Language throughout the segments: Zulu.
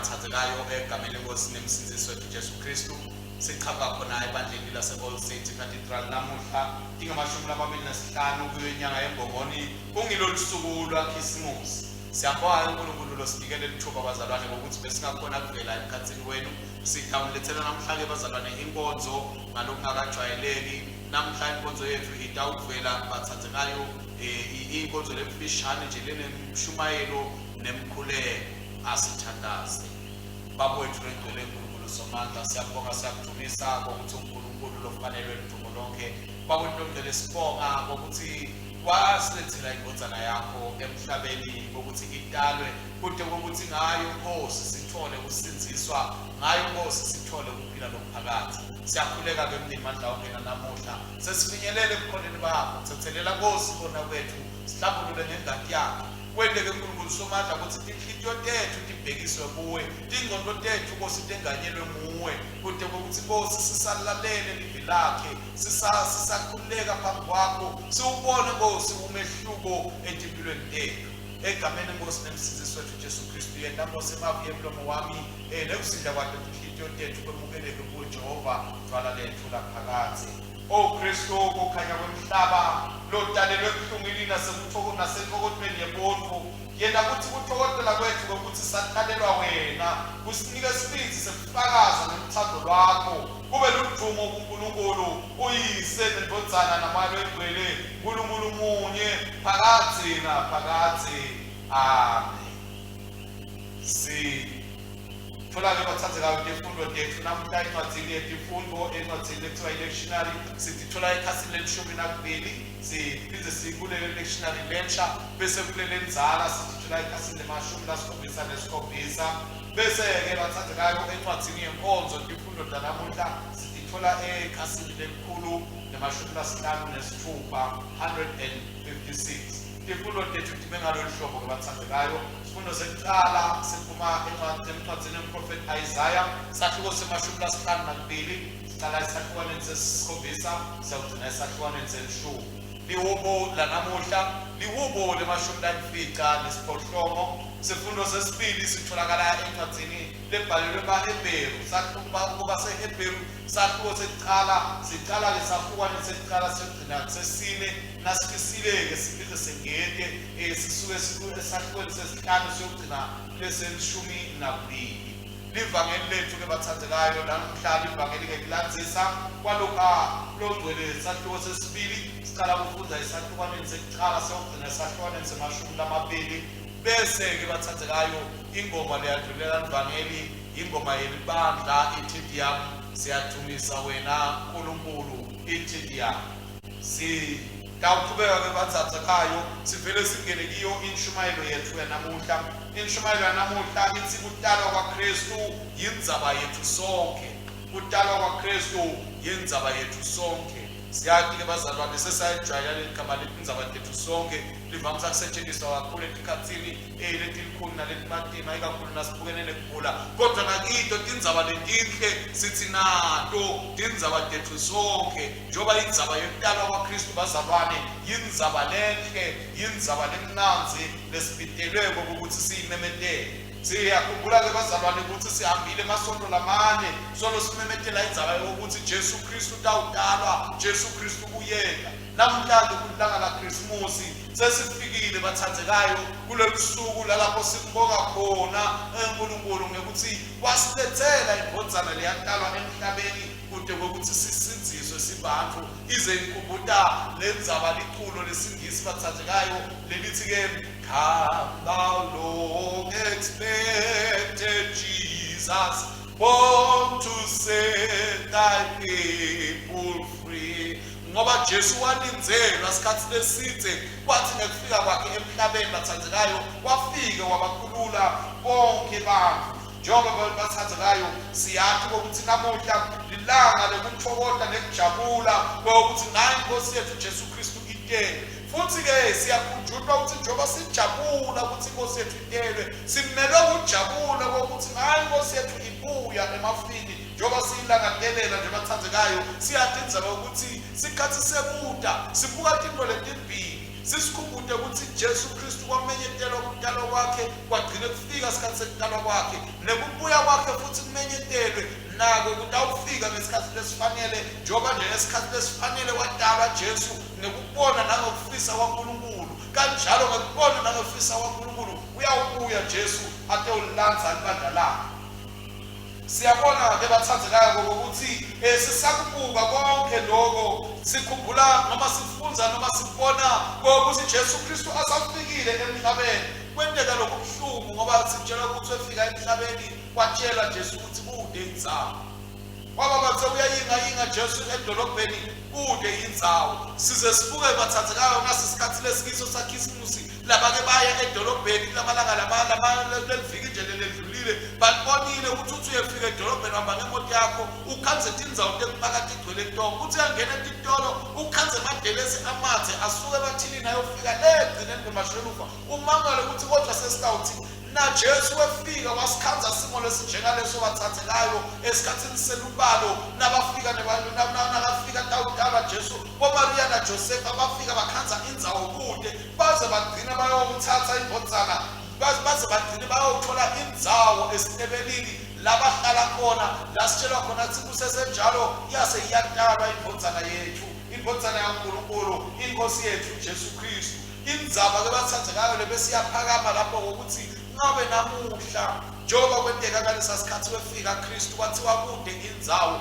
bathathekayo egameni lenkosi nemsindisi wethu Jesu Kristu. Siqhamuka khona ebandleni lase-All Saints Cathedral namuhla ingamashumi 25 kuyo inyanga yeMbongoni kungilolu suku lwaKhisimusi. Siyabonga uNkulunkulu losinikele ithuba bazalwane ukuthi besingakhona kuvela emkhathini wenu. Sidawunilethela namhlanje bazalwane inkonzo ngalokungakajwayeleki. Namhlanje inkonzo yethu idawuvela bathathekayo inkonzo lemfishane nje lenemshumayelo nemkhuleko asithandaze. Baba wethu lengcwele uNkulunkulu somandla siyabonga siyakuthumisa ukuthi uNkulunkulu lofanelwe lithubo lonke. Baba wethu longcwele sibonga ukuthi wasilethela inkonzana yakho emhlabeni ukuthi idalwe kude ukuthi ngayo Nkosi sithole usinziswa, ngayo Nkosi sithole ukuphila lokuphakathi. Siyakhuleka ke mnini mandla ongena namuhla sesifinyelele ebukhoneni bakho. Sithethelela Nkosi khona kwethu sihlambulule ngengadi yakho. Kwende ke uNkulunkulu somandla ukuthi inhliziyo tethu tibhekiswe kuwe, ingqondo tethu Nkosi tenganyelwe nguwe, kude ukuthi Nkosi sisalalele livi lakhe, sisakhuleka phambi kwakho, siubone Nkosi umehluko empilweni tethu. Egameni Nkosi nemsindisi wethu Jesu Kristu yena Nkosi emavi emlomo wami nekusidla kwakhe inhliziyo tethu kwemukeleke kuwe Jehova thwala lethu laphakathi. O Kristu kukhanya kwemhlaba lodalelwe ebuhlungwini nasemfokotweni yebondvu, yena kuthi kuthokozela kwethu ukuthi sathalelwa wena, kusinike isibindi sekufakaza nomthando lwakho, kube ludumo kuNkulunkulu uyise nendodana namoya oyingcwele uNkulunkulu munye phakathi naphakathi. Amen. Tholake bathathekayo ngefundo tethu namuhla incwadzini yetifundo encwadzini ekuthiwa i-lectionary sitithola ekhasini le-12 siphinde sikulele lectionary lentsha bese kulele nzala sitithola ekhasini le-17 bese-ke bathathekayo encwadzini yenkonzo tifundo zanamuhla sitithola ekhasini le-156 156. Tifundo tethu tibe ngalolu hlobo ke bathathekayo. Isifundo sekuqala siphuma encwadzini yomprofeti Isaiah sahluko se-52 siqala esahlukaneni se-7 siyawugcina esahlukaneni se-10. Lihubo lanamuhla lihubo le-28. Isifundo sesibili sitholakala encwadzini lebhalelwe ebaHebheru kuba seHebheru sahluko sekuqala siqala-ke sahlukaneni sekuqala siyogcina sesine nasifisile-ke sibize sengete sisuke esahlukweni sesihlanu siyogcina lese-12. Livangeli lethu-ke bathathekayo namuhla livangeli-ke kulandzisa kwalokha longcwele sahluko sesibili siqala kufunda esahlukaneni sekuqala siyogcina esahlukaneni se-20. Bese-ke bathathekayo ingoma leyadlulela livangeli ingoma yelibandla ithi yami siyathumisa wena Nkulunkulu ithi yami. Dawuqhubeka-ke bathathekayo sivele singene kiyo inshumayelo yethu yanamuhla. Inshumayelo yanamuhla ithi kudalwa kwaKristu yindzaba yethu sonke. Kudalwa kwaKristu yindzaba yethu sonke. Siyathi-ke bazalwane sesayijwayela leli gama lethi indzaba yethu sonke livamisa kusetshenziswa kakhulu etikhatsini letilikhulu naletimatima ikakhulu nasibukene nekugula, kodwa nakito tindzaba letinhle sithi nato tindzaba tethu sonke njengoba indzaba yokutalwa kwaKristu bazalwane yindzaba lenhle, yindzaba lemnanzi lesibitelweko ukuthi siyimemetele. Siyakhumbula-ke bazalwane ukuthi sihambile emasonto lamane solo simemetela indzaba yokuthi Jesu Kristu utawutalwa, Jesu Kristu kuyeka. Namhlanje kulilanga laKhisimusi sesifikile bathathekayo kulolu suku lalapho simbonga khona uNkulunkulu ngekuthi wasilethela inkonzana leyatalwa emhlabeni kude kokuthi sisinziswe sibantu ize inkubhuta lendzaba liculo lesingisi bathathekayo lelithi-ke come thou long expected Jesus, born to set thy people free. Ngoba Jesu walinzelwa isikhathi lesithe kwathi ngekufika kwakhe emhlabeni bathathekayo wafika wabakhulula bonke bantu. Njengoba bathathekayo siyathi ukuthi namuhla lilanga lokuthokoza nekujabula ukuthi ngayo Inkosi yethu Jesu Kristu itelwe. Futhi-ke siyakhunjulwa ukuthi njengoba sijabula ukuthi Inkosi yethu itelwe simelwe ukujabula ukuthi ngayo Inkosi yethu ibuya emafini. Njengoba siyilangadelela nje bathathekayo siyathi indzaba ukuthi sikhathi sebuda sibuka tinto letimbili sisikhumbude ukuthi Jesu Kristu kwamenyetelwa ukudalwa kwakhe kwagcina kufika isikhathi sokudalwa kwakhe nekubuya kwakhe futhi kumenyetelwe nako ukuthi awufika ngesikhathi lesifanele njengoba nje ngesikhathi lesifanele wadalwa Jesu nekubona nangokufisa kwaNkulunkulu kanjalo ngekubona nangokufisa kwaNkulunkulu uyawubuya Jesu ate ulanza ibandla lakhe. Siyabona ke bathandzekayo ukuthi sisakubuka konke lokho sikhumbula noma sifunza noma sibona ukuthi Jesu Kristu asafikile emhlabeni kwenteka lokho kubuhlungu ngoba sitshela ukuthi efika emhlabeni watshela Jesu ukuthi kude indzawo kwaba bathe uyayinga Jesu edolobheni kude indzawo size sibuke bathandzekayo nasisikhathi lesikiso sakhisimusi labake baya edolobheni lamalanga leviki nje ledlulile babonile ukuthi uyefika edolobheni hamba ngemoto yakho ukhanze tindzawo tekuphakathi igcwele tonke uthi angena etitolo ukhanze amadelesi amathe asuke bathini ayofika legcineni ngemashelufa umangale ukuthi kodwa sesitawuthi na Jesu wefika wasikhanza simo lesinjengaleso bathathekayo esikhathini selubalo nabafika nebantu nabafika tawudala Jesu boMaria na Joseph abafika bakhanza indzawo kude baze bagcina bayomthatha indvodzana baze bagcina bayothola indzawo esitebelini labahlala khona lasitshelwa khona ukuthi kusesenjalo yase iyadalwa indvodzana yethu indvodzana yaNkulunkulu inkosi yethu Jesu Kristu indzaba ke bathathekayo lebesiyaphakama lapho ukuthi ngabe namuhla njengoba kwenteka ngalesa sikhathi wefika Kristu kwathiwa kude indzawo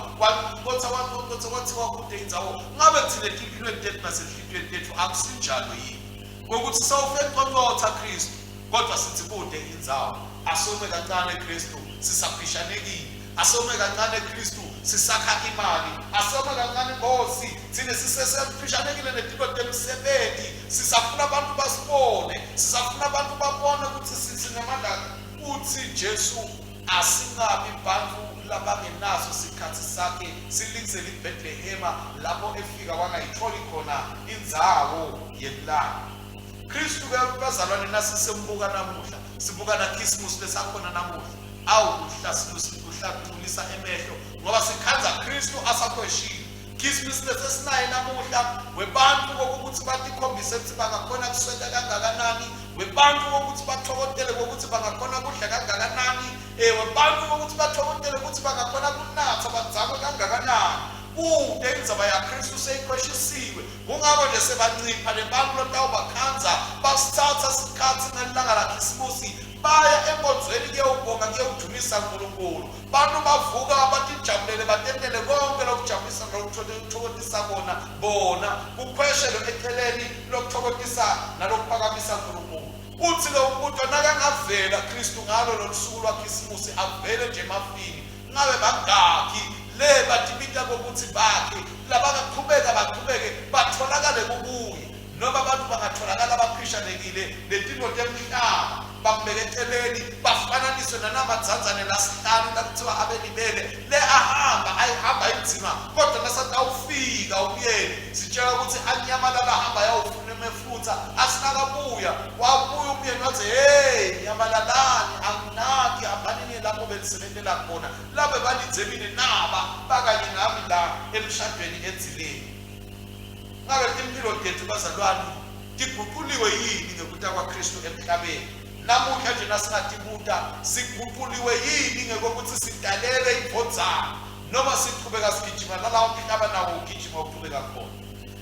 kwathiwa kude indzawo ngabe thina empilweni tethu nasenhlitweni tethu akusinjalo yini ngokuthi sawufe eqonqotha Kristu kodwa sithi kude indzawo asome kancane Kristu sisaphishanekile asome kancane Kristu sisakha imali asome kancane Nkosi thina sisesemphishanekile netiko temsebenzi sisafuna abantu basibone sisafuna abantu babone ukuthi sinemandla uthi Jesu asingabi bantu labangenaso sikhathi sakhe silingisele iBethlehema lapho efika wangayitholi khona indzawo yekulala. Kristu ke bazalwane nasisembuka namuhla sibuka na Christmas lesakhona namuhla kuhlathulisa emehlo ngoba sikhanza Kristu asakhweshile Christmas lesesinayo namuhla webantu ukuthi batikhombise ukuthi bangakhona kuswela kangakanani webantu ukuthi bathokotele ukuthi bangakhona kudla kangakanani webantu ukuthi bathokotele ukuthi bangakhona kunatha badzakwe kangakanani kude indzaba yaKristu seyikhweshisiwe kungabo nje sebancipha lebantu lotawubakhanza basithatha isikhathi ngelanga laKhisimusi baya enkonzweni kuyewubonga kuyewudumisa uNkulunkulu bantu bavuka batijabulele batendele konke lokujabulisa lokuthokozisa bona kukhweshelo eceleni lokuthokozisa nalokuphakamisa uNkulunkulu uthi lo umuntu nakangavela Kristu ngalo losuku lwaKhisimusi avele nje emafini ngabe bangaki le batibita kokuthi bakhe labaqhubeka baqhubeke batholakale kubuye noma abantu bangatholakala baphishanekile letinto temhlaba bambeketeleni bafananiswe nanamadzanzane lasihlanu lakuthiwa abelibele le ahamba inzima kodwa nasatawufika umyeni sitshela ukuthi anyamalala ahamba yawufuna emefutha asinakabuya wabuya umyeni wathi hey nyamalalani anginaki hambanini lapho belisebentela khona labe balidzebile naba bakanye nami la emshadweni edzileni. Ngabe impilo tethu bazalwane tiguquliwe yini ngekuta kwaKristu emhlabeni namuhla nje nasingatibuta siguquliwe yini ngekokuthi sidalele indvodzana noma siqhubeka sigijima nalawo umhlaba nawo ugijima uqhubeka khona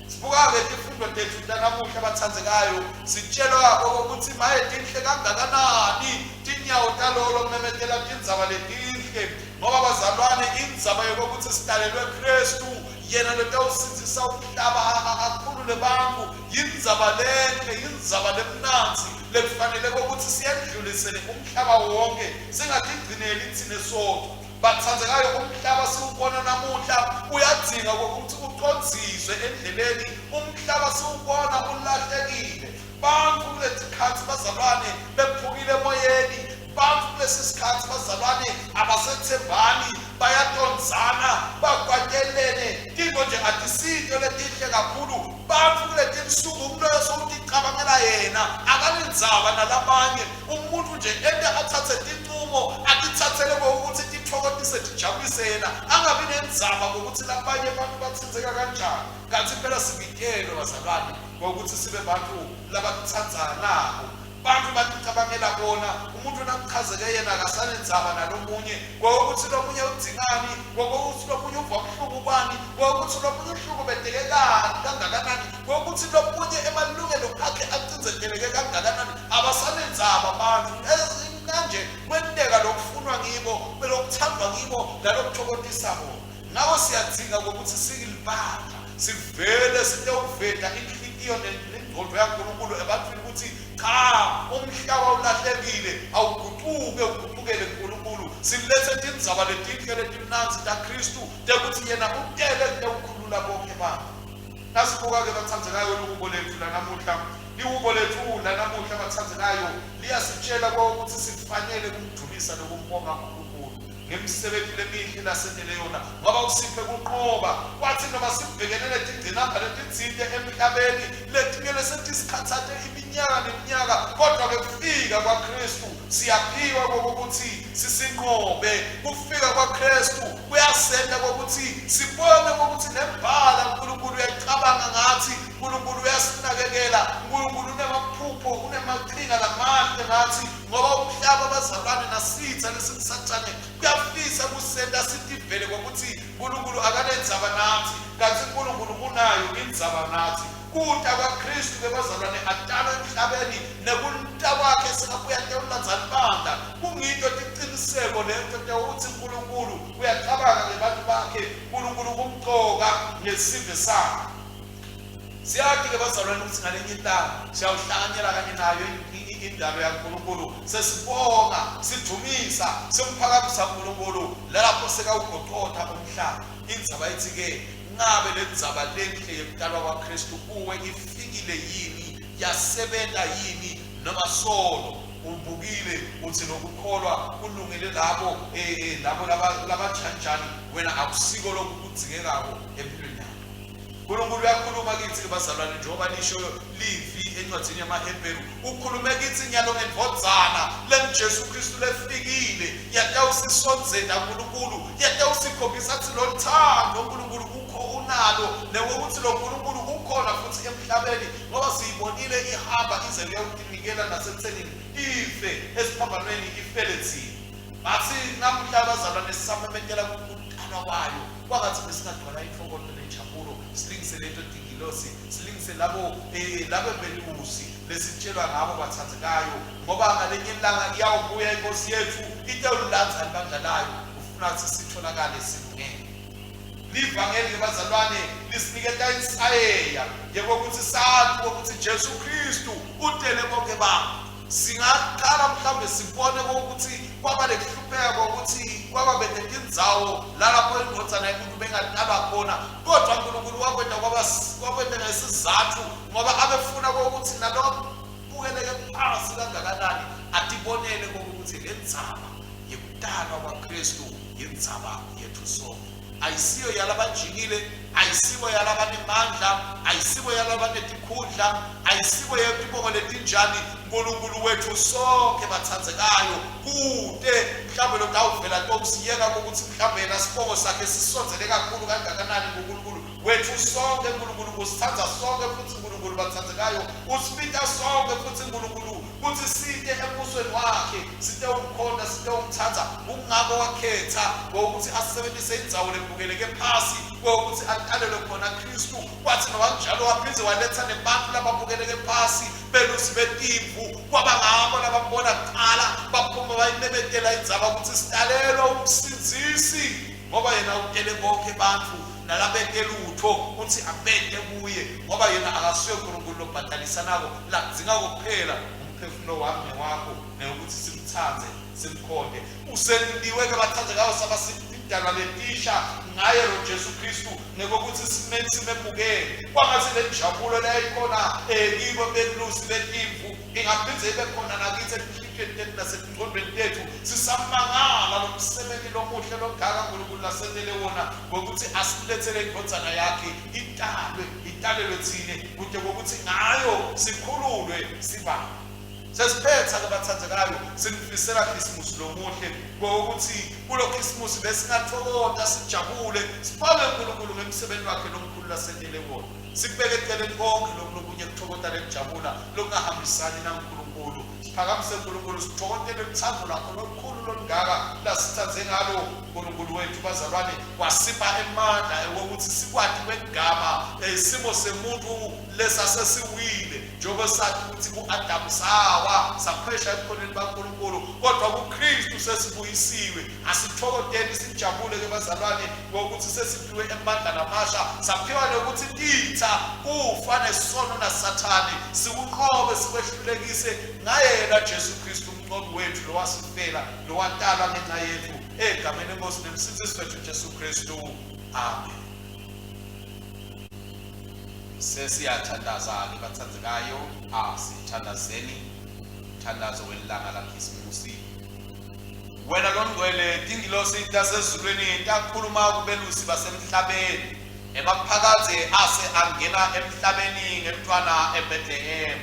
sibuka ke izifundo tethu namuhla bathandzekayo sitshelwa ukuthi maye tinhle kangakanani tinyawo talolo memetela tindzaba letinhle ngoba bazalwane indzaba yokuthi sidalelwe Kristu yena lotawusizisa umhlaba akhulule bantu yindzaba lenhle yindzaba lemnanzi lekufanele ukuthi siyadlulisele umhlaba wonke singatigcineli thine sodwa bathandzekayo umhlaba siwubona namuhla uyadzinga ukuthi ucondziswe endleleni umhlaba siwubona ulahlekile bantu kulesikhathi bazalwane bephukile emoyeni bantu kulesisikhathi bazalwane abasethembani bayadonzana bakwatelene tinto nje atisito letihle kakhulu bantu kuletinsuku umuntu sokuticabangela yena akalendzaba nalabanye umuntu nje ende athathe tinto isinqumo akithathele ngokuthi tithokozise tijabulise yena, angabi nenzaba ngokuthi labanye abantu bathinzeka kanjani. Kanti phela sibikele bazalwane ngokuthi sibe bantu labathandzanako, bantu bacabangela bona umuntu nakuchazeke yena akasanenzaba nalomunye, ngokuthi lomunye udzingani, ngokuthi lomunye uva ubuhlungu bani, ngokuthi lomunye uhlukubeteke kangakanani, ngokuthi lomunye emalungelo akhe acinzeteleke kangakanani. Abasanenzaba abantu kanje kwenteka lokufunwa ngibo, belokuthandwa ngibo, nalokuthokozisa bona. Nawe siyadzinga ngokuthi sikilibandla sivele sitewuveta inhliziyo nengqondo yaNkulunkulu ebantwini ukuthi cha, umhlaba ulahlekile, awuguquke uguqukele kuNkulunkulu. Silethe tindzaba letinhle letimnanzi taKristu tekuthi yena utele kukhulula bonke abantu. Nasibuka-ke bathandzekayo lukubo lethu lanamuhla, liwubo lethu lanamuhla bathandzekayo liyasitshela ukuthi sifanele kumdumisa nokumbonga uNkulunkulu ngemisebenzi lemihle lasenele yona, ngoba usiphe kunqoba. Kwathi noma sibhekelele tingcinamba letinzinde emhlabeni letingele setisikhathate iminyaka neminyaka, kodwa-ke kufika kwaKristu siyaphiwa kokuthi sisinqobe. Kufika kwaKristu kuyasenta kokuthi sibone ukuthi nembala uNkulunkulu uyayicabanga ngathi, uNkulunkulu uyasinakekela, uNkulunkulu unemaphupho, unemaqhinga lamahle ngathi, ngoba umhlaba bazalwane nasitha lesimsathane kuyafisa kusenta sitivele kokuthi uNkulunkulu akanenzaba nathi, kanti uNkulunkulu unayo indzaba nathi. Kuta kwaKristu bezalwane adala emhlabeni nekunta kwakhe singabuya tewulandzani bandla, kungito tiqiniseko lento tewuthi uNkulunkulu uyacabanga ngebantu bakhe, uNkulunkulu kumqoka ngesizwe sakhe. Siyadi-ke bazalwane ukuthi ngalenye intanga siyawuhlanganyela kanye nayo indalo yaNkulunkulu, sesibonga, sidumisa, simphakamisa uNkulunkulu lapho sekawugoqotha umhlaba. Indzaba ithi-ke ngabe lendzaba lenhle yekudalwa kwaKristu kuwe ifikile yini, yasebenta yini, noma solo ubukile uthi nokukholwa kulungile labo labajanjani, wena akusiko lokhu kudzingekako empilweni yakho. uNkulunkulu uyakhuluma kithi bazalwane njengoba lisho livi encwadzini yamaHebheru, ukhulume kithi nyalo ngendvodzana lenguJesu Kristu lefikile yatawusisondzela uNkulunkulu, yatawusikhombisa ukuthi lo thando uNkulunkulu ukho unalo, newokuthi lo Nkulunkulu ukhona futhi emhlabeni, ngoba siyibonile ihamba ize liyawutinikela nasemtsenini ife esiphambanweni ifele thina. Bathi namuhla bazalwane sisamemetela kukudalwa kwayo, kwangathi besingadwala inhloko nenjabulo, silingise lento dingilosi, silingise labo belusi lesitshelwa ngabo bathandzekayo, ngoba ngalenye ilanga iyawubuya inkosi yethu itewulanza ibandla layo, ufuna ukuthi sitholakale silungele. Livangeli bazalwane lisiniketa insayeya njengokuthi sathi ukuthi Jesu Kristu utele bonke abantu. Singaqala mhlawumbe sibone ukuthi kwaba lekuhlupheka kokuthi kwaba betindzawo lapho indodzana yomuntu bengadalwa khona, kodwa uNkulunkulu wakwenda ngesizathu ngoba abefuna ukuthi nalo bukeleke phansi kangakanani atibonele ukuthi le ndzaba yekudalwa kwaKristu yendzaba yethu sonke. Ayisiyo yalabajikile, ayisiyo yalabanemandla, ayisiyo yalabanetikhundla, ayisiyo yetibongo letinjani. uNkulunkulu wethu sonke bathandzekayo kude mhlawumbe lokawuvela tokusiyeka ukuthi mhlawumbe yena sibongo sakhe sisondzele kakhulu kangakanani kuNkulunkulu wethu sonke. uNkulunkulu usithandza sonke futhi uNkulunkulu bathandzekayo usibita sonke futhi uNkulunkulu kuthi site embusweni wakhe, site umkhonda, site umthatha. Kungako wakhetha ngokuthi asebenzise indzawo lebukeleke phasi ngokuthi aqalele khona Kristu, kwathi noma njalo waphinde waletha nebantu lababukeleke phasi belusi betimvu, kwaba ngabo labambona kuqala baphuma bayimemetela indzaba ukuthi sidalelwa umsinzisi, ngoba yena utele bonke bantu nalabeke lutho uthi abeke kuye, ngoba yena akasiyo uNkulunkulu lobhatalisa nabo, lakudzinga kuphela umphefumulo wami wakho neyokuthi simthandze simkhonde. Usendiwe-ke bathandzekayo sabasidalwa letisha ngaye lo Jesu Kristu, nekokuthi simemukele kwangathi le njabulo leyikhona kibo belusi betimvu ingaphindze ibe khona nakithi enhliziyweni tethu nasengqondweni tethu. Sisamangala lo msebenzi lomuhle longaka uNkulunkulu lasenele wona ngokuthi asilethele indodzana yakhe italelwe thine kude kokuthi ngayo sikhululwe sibani. Sesiphetha ke bathandekayo sinifisela Christmas lomuhle ngokuthi kulo Christmas besingathokoza sijabule siphawe uNkulunkulu ngemsebenzi wakhe lomkhulu lasenele wona sikubeke eceleni konke lokunye kuthokoza lekujabula lokungahambisani naNkulunkulu siphakamise uNkulunkulu sithokotele uthando lakho lokukhulu lolungaka lasithathe ngalo uNkulunkulu wethu bazalwane wasipha emandla ukuthi sikwati kwegama isimo semuntu lesasesiwile njengoba sathi ukuthi kuAdam sawa saphesha ekhoneni baNkulunkulu kodwa kuKristu sesibuyisiwe asithokodeni sijabule ke bazalwane ngokuthi sesiphiwe emandla namasha saphiwa nokuthi titha kufa nesono naSathane sikunqobe sikwehlulekise ngayena Jesu Kristu umnqobi wethu lo wasifela lo watala ngenxa yethu egameni lenkosi nemsindisi wethu Jesu Kristu amen. Sesiyathandaza ke bathandekayo asithandazeni thandazo welanga laKhisimusi wena longcwele tingilosi tasezulwini takhuluma kubelusi basemhlabeni emaphakaze ase angena emhlabeni ngemntwana eBethlehem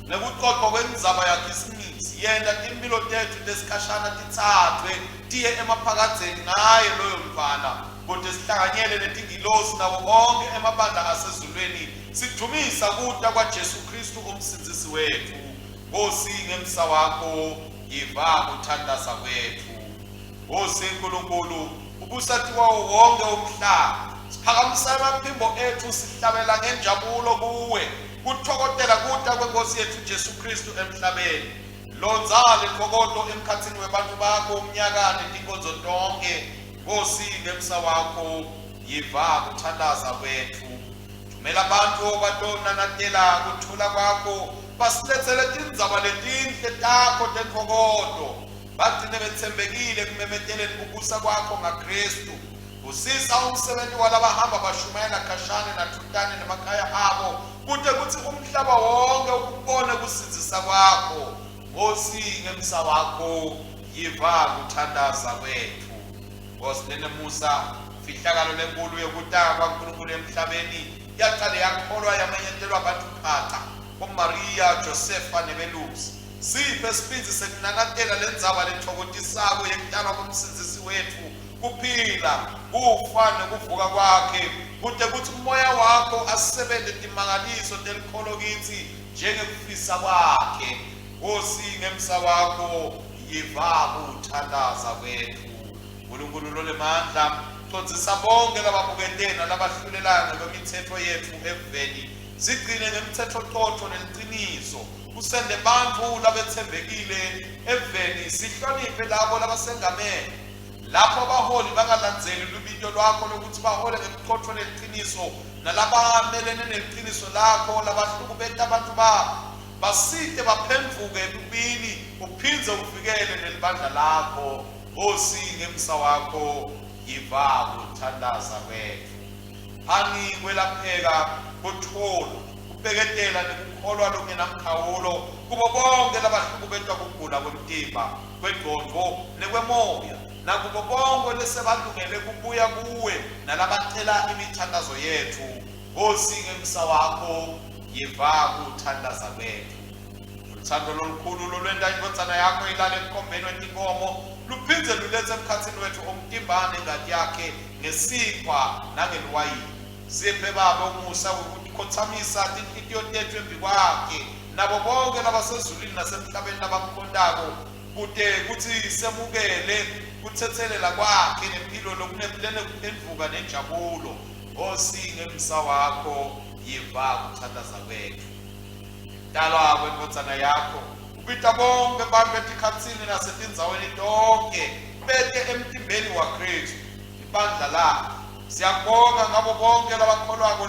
nekuqoqwa kwenzaba yaKhisimusi yenda timpilo tethu lesikhashana tithathwe tiye emaphakazeni ngaye loyo mntwana kodwa sihlanganyele netingilosi nawo bonke emabandla asezulwini sidumisa kuta kwaJesu Kristu umsindisi wethu Nkosi ngemsa wakho yiva ukuthandaza kwethu Nkosi uNkulunkulu ubusathi wawo wonke umhlaba siphakamisa amaphimbo ethu sihlabela ngenjabulo kuwe kuthokotela kuta kwenkosi yethu Jesu Kristu emhlabeni lonzale inkokoto emkhathini webantu bakho umnyakane tinkonzo tonke Nkosi ngemsa wakho yiva ukuthandaza kwethu thumela abantu batonanatela kuthula kwakho basilethele tindzaba letinhle takho tenkokoto bagcine bethembekile kumemeteleni kubusa kwakho ngaKristu usisa umsebenzi walabahamba bashumayela khashane nathutane nemakhaya abo kude kuthi umhlaba wonke ukubone kusinzisa kwakho Nkosi ngemsa wakho yiva ukuthandaza kwethu Nkosi Musa fihlakalo lenkulu yokutaka kwaNkulunkulu emhlabeni yaqale yakholwa yamenyetelwa abantu phatha koMaria Josepha nebelusi siphe siphinzi sekunanatela lendzaba lethokotisako yekutalwa komsindisi wethu kuphila kufa nekuvuka kwakhe kude kuthi umoya wakho asebenzele timangaliso telikholo kithi njengekufisa kwakhe Nkosi ngemsa wakho yiva ukuthandaza kwethu uNkulunkulu lolemandla thodzisa bonke lababuketena labahlulelana kwemithetho yethu eveni sigcine ngemithetho qotho neliqiniso usende bantfu labethembekile eveni sihloniphe labo labasengamele lapho abaholi bangalandzeli lubito lwakho lokuthi bahole ngeqotho neliqiniso nalabamelene neliqiniso lakho labahlukubeta abantu bakho basite baphendvuke ebubini uphindze uvikele nelibandla lakho Nkosi ngemsa wakho yiva ukuthandaza kwethu hani kwelapheka kuthola kubheketela nekukholwa lokungenamkhawulo kubo bonke labahlukubetwa kugula kwemtimba kwengqondo nekwemoya nakubo bonke lesebalungele kubuya kuwe nalabacela imithandazo yethu Nkosi ngemsa wakho yiva ukuthandaza kwethu uthando lolukhulu lolwenda indodzana yakho ilale emkhombeni wetinkomo luphindze lulethe emkhathini wethu omtimbane ngati yakhe ngesipha nangelwayini siphe baba umusa wokukhothamisa tinhliziyo tethu embi kwakhe nabo bonke labasezulwini nasemhlabeni labamkhondako kude kuthi semukele kuthethelela kwakhe nempilo lokunepilene kuphendvuka nenjabulo Nkosi ngemsa wakho yiva ukuthandaza kwethu dalwa kwenkodzana yakho ubita bonke bantu etikhatsini nasetindzaweni tonke bete emtimbeni waKristu ibandla lakhe siyabonga ngabo bonke labakholwako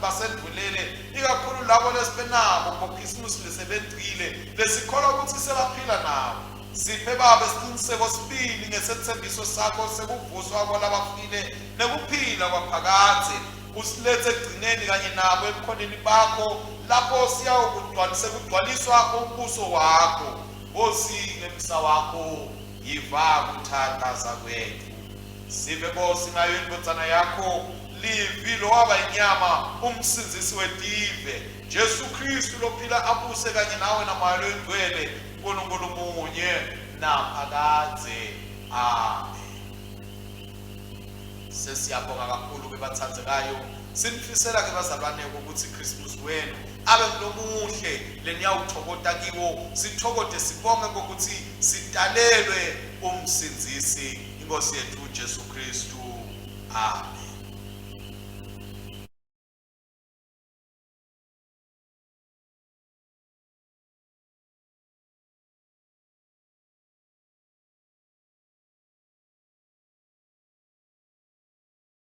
basendvulele ikakhulu labo lesipenabo ngoKhisimusi lesebentile lesikholwa ukuthi sebaphila nabo siphe baba isiqiniseko sibili ngesethembiso sakho sekuvuswa kwalabafile nekuphila kwaphakade usilethe egcineni kanye nabo ebukhoneni bakho lapho siyawugcwalisa kugcwaliswa umbuso wakho Nkosi ngemsa wakho yiva ukuthandaza kwethu sibe Nkosi ngayo indodzana yakho livi lowaba inyama umsindisi wetive Jesu Kristu lophila abuse kanye nawe namoya oyingcwele uNkulunkulu munye naphakade amen. Sesiyabonga kakhulu bebathandzekayo sinifisela ke bazalwane ukuthi Christmas wenu abe kulomuhle leniyawuthokota kiwo sithokode sibonge ukuthi sidalelwe umsindisi inkosi yethu Jesu Kristu amen.